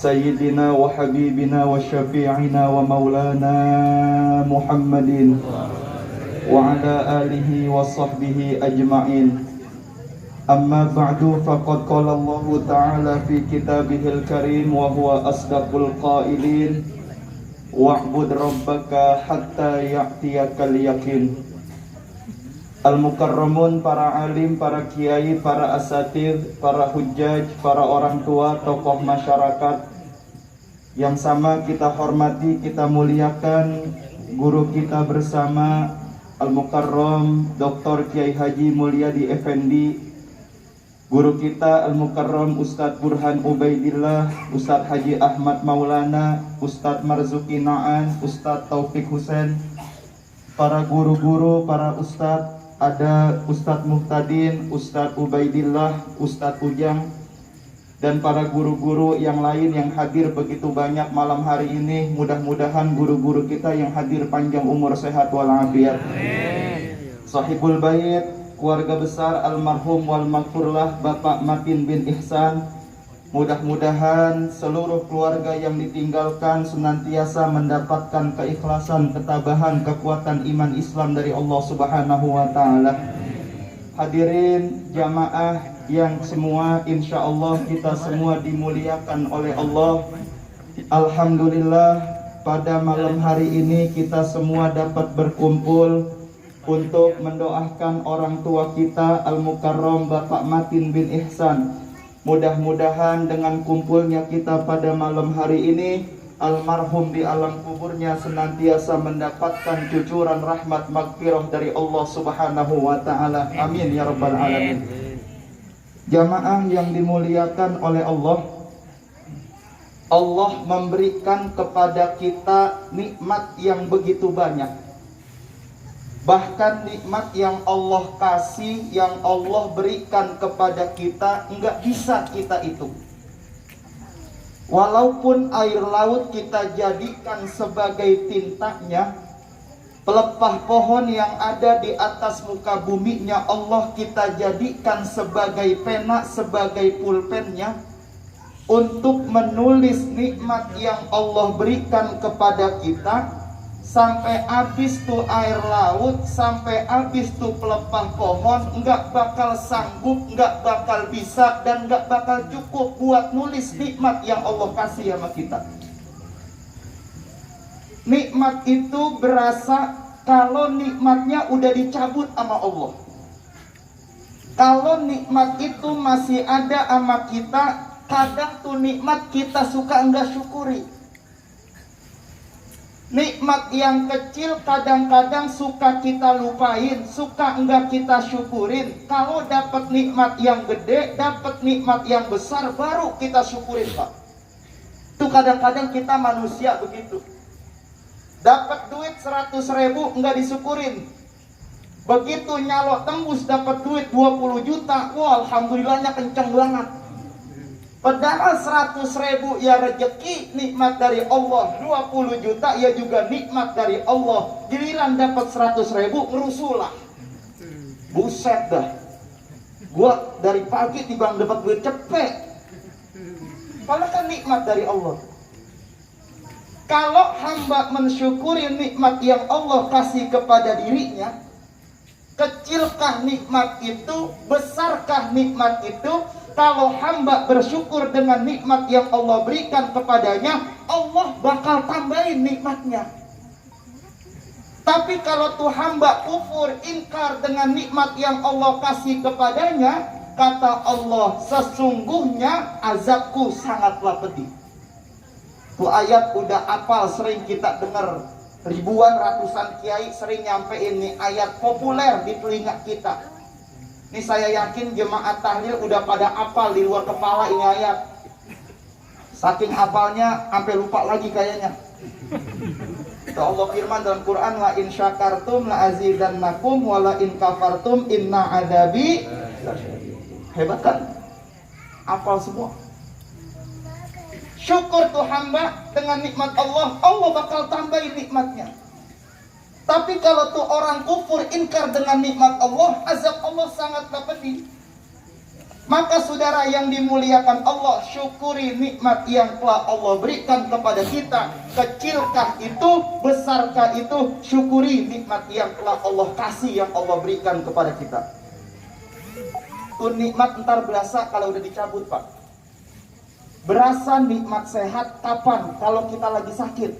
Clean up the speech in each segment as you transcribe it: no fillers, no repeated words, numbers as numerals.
سيدنا وحبيبنا وشفيعنا ومولانا محمد وعلى آله وصحبه أجمعين. أما بعد فقد قال الله تعالى في كتابه الكريم وهو أصدق القائلين wa'bud rabbaka hatta ya'tiyakal yakin. Al-mukarramun, para alim, para kiai, para asatidz, para hujjaj, para orang tua, tokoh masyarakat yang sama kita hormati, kita muliakan guru kita bersama Al-Mukarram Dr. Kiai Haji Mulyadi Effendi, guru kita Al-Mukarram Ustadz Burhan Ubaidillah, Ustadz Haji Ahmad Maulana, Ustadz Marzuki Na'an, Ustadz Taufik Husain, para guru-guru, para ustadz, ada Ustadz Muhtadin, Ustadz Ubaidillah, Ustadz Ujang, dan para guru-guru yang lain yang hadir begitu banyak malam hari ini. Mudah-mudahan guru-guru kita yang hadir panjang umur, sehat walafiat. Sahibul Bait, keluarga besar almarhum wal maghfurlah Bapak Matin bin Ihsan, mudah-mudahan seluruh keluarga yang ditinggalkan senantiasa mendapatkan keikhlasan, ketabahan, kekuatan iman Islam dari Allah Subhanahu wa taala. Hadirin jamaah yang semua, insya Allah kita semua dimuliakan oleh Allah. Alhamdulillah, pada malam hari ini kita semua dapat berkumpul untuk mendoakan orang tua kita Al-Mukarram Bapak Matin bin Ihsan. Mudah-mudahan dengan kumpulnya kita pada malam hari ini, almarhum di alam kuburnya senantiasa mendapatkan cucuran rahmat maghfirah dari Allah Subhanahu wa taala. Amin ya rabbal alamin. Jamaah yang dimuliakan oleh Allah, Allah memberikan kepada kita nikmat yang begitu banyak. Bahkan nikmat yang Allah kasih, yang Allah berikan kepada kita, enggak bisa kita hitung. Walaupun air laut kita jadikan sebagai tintanya, pelepah pohon yang ada di atas muka buminya Allah kita jadikan sebagai pena, sebagai pulpennya, untuk menulis nikmat yang Allah berikan kepada kita. Sampai habis tuh air laut, sampai habis tuh pelepah pohon, enggak bakal sanggup, enggak bakal bisa, dan enggak bakal cukup buat nulis nikmat yang Allah kasih sama kita. Nikmat itu berasa kalau nikmatnya udah dicabut sama Allah. Kalau nikmat itu masih ada sama kita, kadang tuh nikmat kita suka enggak syukuri. Nikmat yang kecil kadang-kadang suka kita lupain, suka enggak kita syukurin. Kalau dapat nikmat yang gede, dapat nikmat yang besar, baru kita syukurin, Pak. Itu kadang-kadang kita manusia begitu. Dapat duit 100.000 enggak disyukurin. Begitu nyalok tembus dapat duit 20 juta, wah alhamdulillahnya kenceng banget. Padahal 100.000 ya rezeki, nikmat dari Allah. 20 juta ya juga nikmat dari Allah. Giliran dapat 100.000 ngerusulah. Buset dah. Gua dari pagi tiba dapat duit cepet. Padahal kan nikmat dari Allah. Kalau hamba mensyukuri nikmat yang Allah kasih kepada dirinya, kecilkah nikmat itu, besarkah nikmat itu? Kalau hamba bersyukur dengan nikmat yang Allah berikan kepadanya, Allah bakal tambahin nikmatnya. Tapi kalau tuh hamba kufur, ingkar dengan nikmat yang Allah kasih kepadanya, kata Allah, sesungguhnya azabku sangatlah pedih. Tuh ayat udah apal, sering kita dengar. Ribuan, ratusan kiai sering nyampein nih ayat populer di telinga kita. Ini saya yakin jemaat tahlil udah pada apal di luar kepala ini ayat. Saking hafalnya sampai lupa lagi kayaknya. Allah firman dalam Quran, la in syakartum la azidannakum wa la in kafartum inna adabi. Hebat kan? Hafal semua. Syukur tuh hamba dengan nikmat Allah, Allah bakal tambahin nikmatnya. Tapi kalau tuh orang kufur, ingkar dengan nikmat Allah, azab Allah sangatlah pedih. Maka saudara yang dimuliakan Allah, syukuri nikmat yang telah Allah berikan kepada kita. Kecilkah itu, besarkah itu, syukuri nikmat yang telah Allah kasih, yang Allah berikan kepada kita. Tuh nikmat ntar berasa kalau udah dicabut, Pak. Berasa nikmat sehat kapan? Kalau kita lagi sakit.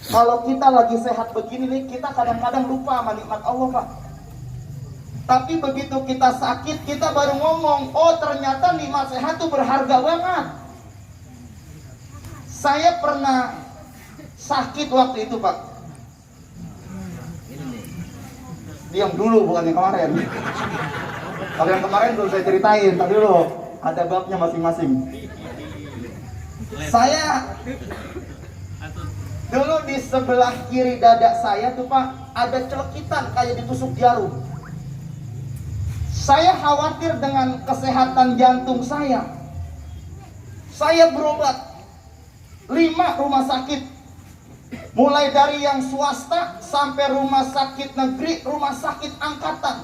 Kalau kita lagi sehat begini nih, kita kadang-kadang lupa sama nikmat Allah, Pak. Tapi begitu kita sakit, kita baru ngomong, oh ternyata nikmat sehat itu berharga banget. Saya pernah sakit waktu itu, Pak. Diam dulu, bukan yang kemarin. Kalau yang kemarin belum saya ceritain, tadi dulu ada babnya masing-masing. Saya dulu di sebelah kiri dada saya tuh, Pak, ada celekitan kayak ditusuk jarum. Saya khawatir dengan kesehatan jantung saya. Saya berobat 5 rumah sakit. Mulai dari yang swasta sampai rumah sakit negeri, rumah sakit angkatan.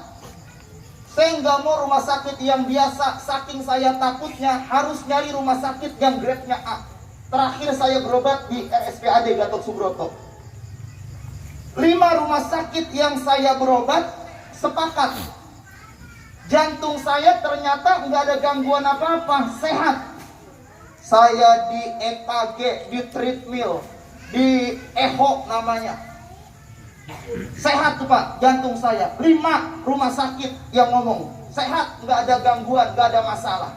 Saya nggak mau rumah sakit yang biasa, saking saya takutnya harus nyari rumah sakit yang grade-nya A. Terakhir saya berobat di RSPAD Gatot Subroto. 5 rumah sakit yang saya berobat sepakat. Jantung saya ternyata nggak ada gangguan apa-apa, sehat. Saya di EKG, di treadmill, di echo namanya. Sehat tuh, Pak, jantung saya. 5 rumah sakit yang ngomong sehat, nggak ada gangguan, nggak ada masalah.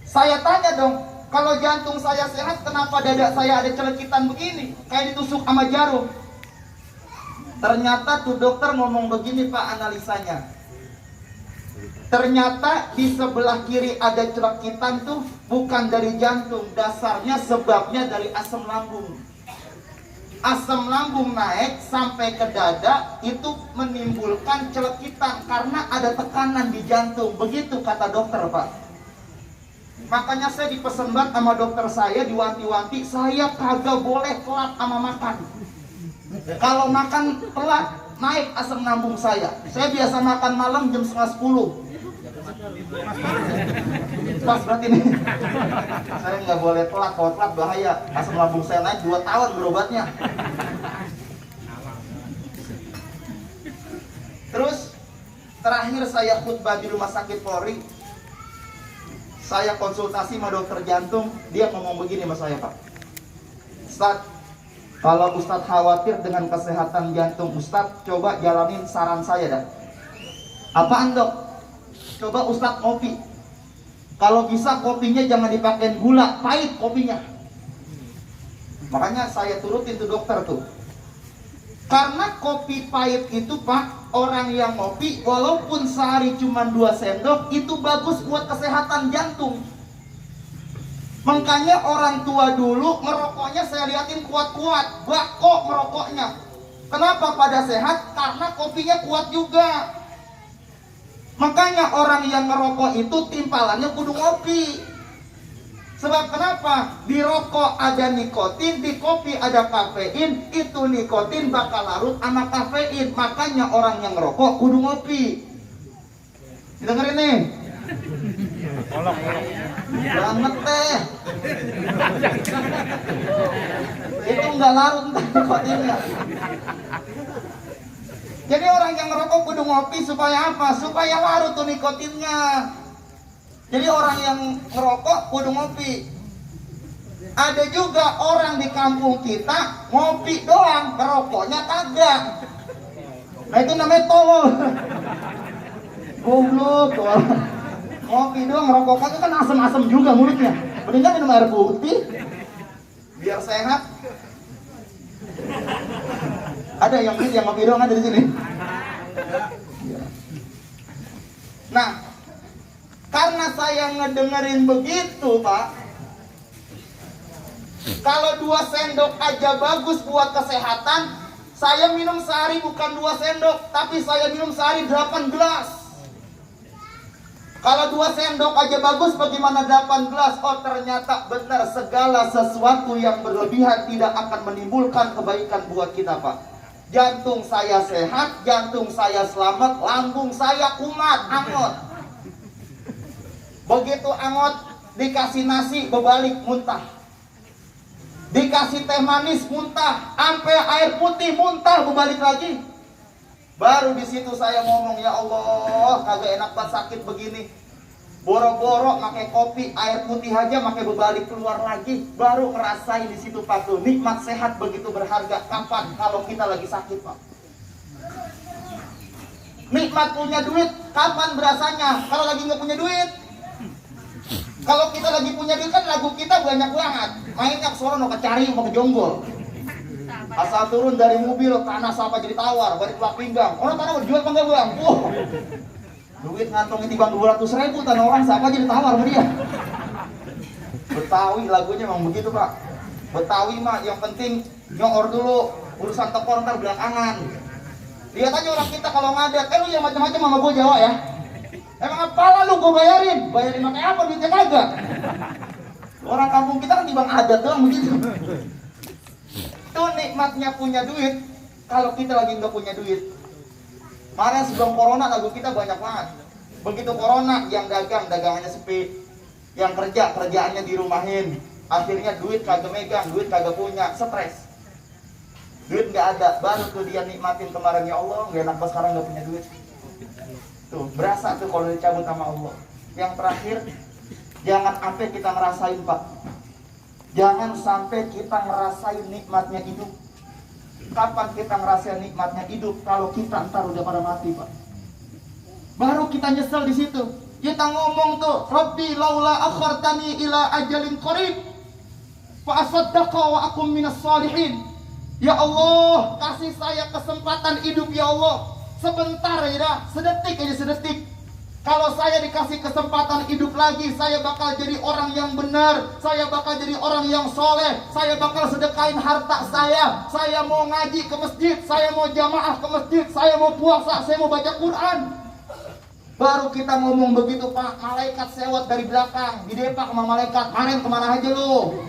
Saya tanya dong, kalau jantung saya sehat, kenapa dada saya ada celekitan begini, kayak ditusuk sama jarum? Ternyata tuh dokter ngomong begini, Pak, analisanya. Ternyata di sebelah kiri ada celekitan tuh bukan dari jantung, dasarnya sebabnya dari asam lambung. Asam lambung naik sampai ke dada itu menimbulkan celekitan karena ada tekanan di jantung. Begitu kata dokter, Pak. Makanya saya dipesan banget sama dokter saya, diwanti-wanti, saya kagak boleh telat sama makan. Kalau makan telat naik asam lambung saya. Saya biasa makan malam jam 9:30. Pas berarti nih. Saya nggak boleh telat, kalau telat bahaya. Asam lambung saya naik 2 tahun berobatnya. Terus terakhir saya khutbah di rumah sakit Polri. Saya konsultasi sama dokter jantung, dia ngomong begini sama saya, Pak. Ustadz, kalau Ustadz khawatir dengan kesehatan jantung Ustadz, coba jalanin saran saya dah. Apaan, Dok? Coba Ustadz ngopi. Kalau bisa kopinya jangan dipakai gula, pahit kopinya. Makanya saya turutin tuh dokter tuh. Karena kopi pahit itu, Pak, orang yang ngopi walaupun sehari cuma 2 sendok itu bagus buat kesehatan jantung. Makanya orang tua dulu ngerokoknya saya liatin kuat-kuat, bako merokoknya. Kenapa pada sehat? Karena kopinya kuat juga. Makanya orang yang ngerokok itu timpalannya kudu ngopi. Sebab kenapa? Di rokok ada nikotin, di kopi ada kafein. Itu nikotin bakal larut sama kafein. Makanya orang yang ngerokok kudu ngopi. Dengerin nih. Banget teh. Itu nggak larut ntar nikotinnya. Jadi orang yang ngerokok kudu ngopi supaya apa? Supaya larut tuh nikotinnya. Jadi orang yang ngerokok kudu ngopi. Ada juga orang di kampung kita ngopi doang, ngerokoknya kagak. Nah itu namanya tolol. Goblok tuh. Ngopi doang, ngerokok kan asem-asem juga mulutnya. Mendingan minum air putih biar sehat. Ada yang ngopi doang ada di sini. Nah, karena saya ngedengerin begitu, Pak. Kalau 2 sendok aja bagus buat kesehatan, saya minum sehari bukan 2 sendok, tapi saya minum sehari 8 gelas. Kalau 2 sendok aja bagus, bagaimana 8 gelas? Oh ternyata benar, segala sesuatu yang berlebihan tidak akan menimbulkan kebaikan buat kita, Pak. Jantung saya sehat, jantung saya selamat, lambung saya kumat, angot. Begitu angot dikasih nasi berbalik muntah, dikasih teh manis muntah, sampai air putih muntah berbalik lagi. Baru di situ saya ngomong, ya Allah, kagak enak banget sakit begini. Boro-boro pakai kopi, air putih aja pakai berbalik keluar lagi. Baru ngerasain di situ Pak tuh, nikmat sehat begitu berharga. Kapan? Kalau kita lagi sakit Pak. Nikmat punya duit, kapan berasanya? Kalau lagi nggak punya duit. Kalau kita lagi punya duit kan lagu kita banyak banget. Mainnya suara mau kecari, mau kejonggol. Asal turun dari mobil, tanah apa jadi tawar, balik pelak pinggang. Orang tanah berjual apa enggak bang? Duit ngantongin di bang 200.000, tanah orang siapa jadi tawar sama dia. Betawi lagunya memang begitu Pak. Betawi mah yang penting nyor dulu, urusan tekor ntar belakangan. Lihat aja orang kita kalau ngadat, lu yang macam-macam sama gue Jawa ya. Emang apa lu gue bayarin pakai apa duitnya kagak. Orang kampung kita kan timbang adat doang begitu. Itu nikmatnya punya duit. Kalau kita lagi nggak punya duit. Kemarin sebelum corona lagu kita banyak banget. Begitu corona yang dagang dagangannya sepi, yang kerja kerjaannya dirumahin. Akhirnya duit kagak megang, duit kagak punya, stres. Duit nggak ada, baru tuh dia nikmatin kemarin, ya Allah nggak enak banget sekarang nggak punya duit. Tuh berasa tuh kalau dicabut sama Allah. Yang terakhir, jangan sampai kita ngerasain Pak. Jangan sampai kita ngerasain nikmatnya hidup. Kapan kita ngerasain nikmatnya hidup? Kalau kita ntar udah pada mati Pak. Baru kita nyesel di situ. Kita ngomong tuh, Rabbi laula akhartani ila ajalin qarib fa asaddaqa wa akum minas salihin. Ya Allah, kasih saya kesempatan hidup ya Allah. Sebentar ya, sedetik aja sedetik. Kalau saya dikasih kesempatan hidup lagi, saya bakal jadi orang yang benar, saya bakal jadi orang yang soleh, saya bakal sedekahin harta saya mau ngaji ke masjid, saya mau jamaah ke masjid, saya mau puasa, saya mau baca Quran. Baru kita ngomong begitu Pak, malaikat sewot dari belakang, didepak sama malaikat, Maren kemana aja lu?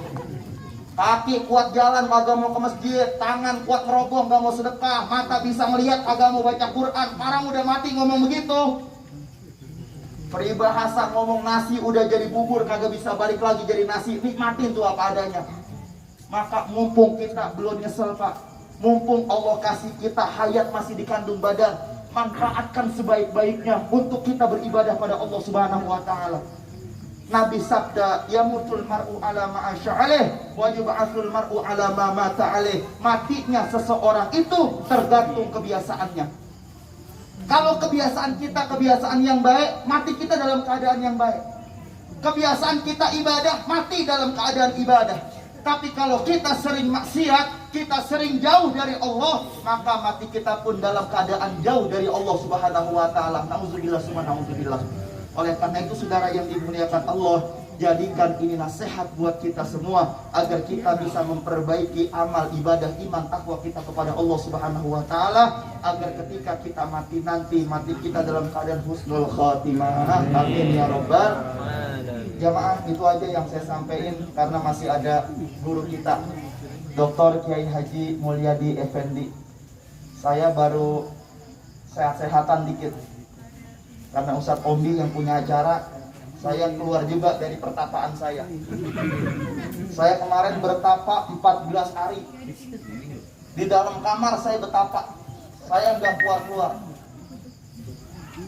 Kaki kuat jalan, kagak mau ke masjid, tangan kuat ngerobong, gak mau sedekah, mata bisa melihat, kagak mau baca Quran, sekarang udah mati ngomong begitu. Peribahasa ngomong nasi udah jadi bubur, kagak bisa balik lagi jadi nasi, nikmatin tuh apa adanya. Maka mumpung kita belum nyesel Pak, mumpung Allah kasih kita hayat masih dikandung badan, manfaatkan sebaik-baiknya untuk kita beribadah pada Allah Subhanahu wa Ta'ala. Nabi sabda, yamutul mar'u ala ma asya'alih wa yub'atsul mar'u ala ma mata alaih. Matinya seseorang itu tergantung kebiasaannya. Kalau kebiasaan kita kebiasaan yang baik, mati kita dalam keadaan yang baik. Kebiasaan kita ibadah, mati dalam keadaan ibadah. Tapi kalau kita sering maksiat, kita sering jauh dari Allah, maka mati kita pun dalam keadaan jauh dari Allah Subhanahu wa Ta'ala. Nauzubillah summa nauzubillah. Oleh karena itu saudara yang dimuliakan Allah, jadikan ini nasihat buat kita semua agar kita bisa memperbaiki amal ibadah iman takwa kita kepada Allah Subhanahu wa Ta'ala, agar ketika kita mati nanti, mati kita dalam keadaan husnul khatimah. Amin ya rabbal jamaah. Itu aja yang saya sampaikan karena masih ada guru kita Dr. Kiai Haji Mulyadi Effendi. Saya baru sehat-sehatan dikit karena Ustadz Ombi yang punya acara. Saya keluar juga dari pertapaan saya. Saya kemarin bertapa 14 hari. Di dalam kamar saya bertapa. Saya nggak keluar-keluar.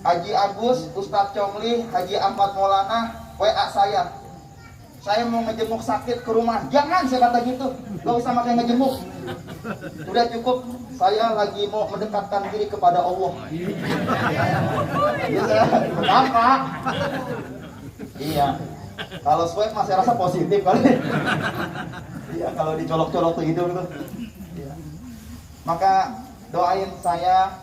Haji Agus, Ustadz Congli, Haji Ahmad Maulana WA saya. Saya mau ngejemuk sakit ke rumah. Jangan, saya kata gitu. Gak usah pakai ngejemuk. Udah cukup. Saya lagi mau mendekatkan diri kepada Allah. Kenapa? Iya. Kalau swab masih rasa positif kali. Iya, kalau dicolok-colok tuh hidung tuh. Iya. Maka doain saya,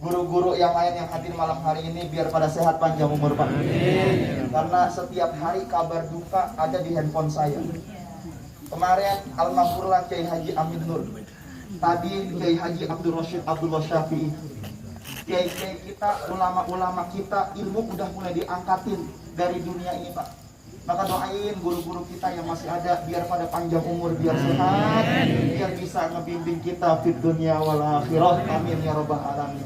guru-guru yang lain yang hadir malam hari ini biar pada sehat panjang umur Pak. Karena setiap hari kabar duka ada di handphone saya. Kemarin almarhumlah Kiai Haji Amin Nur. Tadi Kiai Haji Abdul Rashid Abdullah Syafi'i. Kiai-kiai kita, ulama-ulama kita, ilmu udah mulai diangkatin dari dunia ini Pak. Maka doain guru-guru kita yang masih ada biar pada panjang umur, biar sehat, biar bisa ngebimbing kita fid dunya wal akhirah. Amin ya rabbal alamin.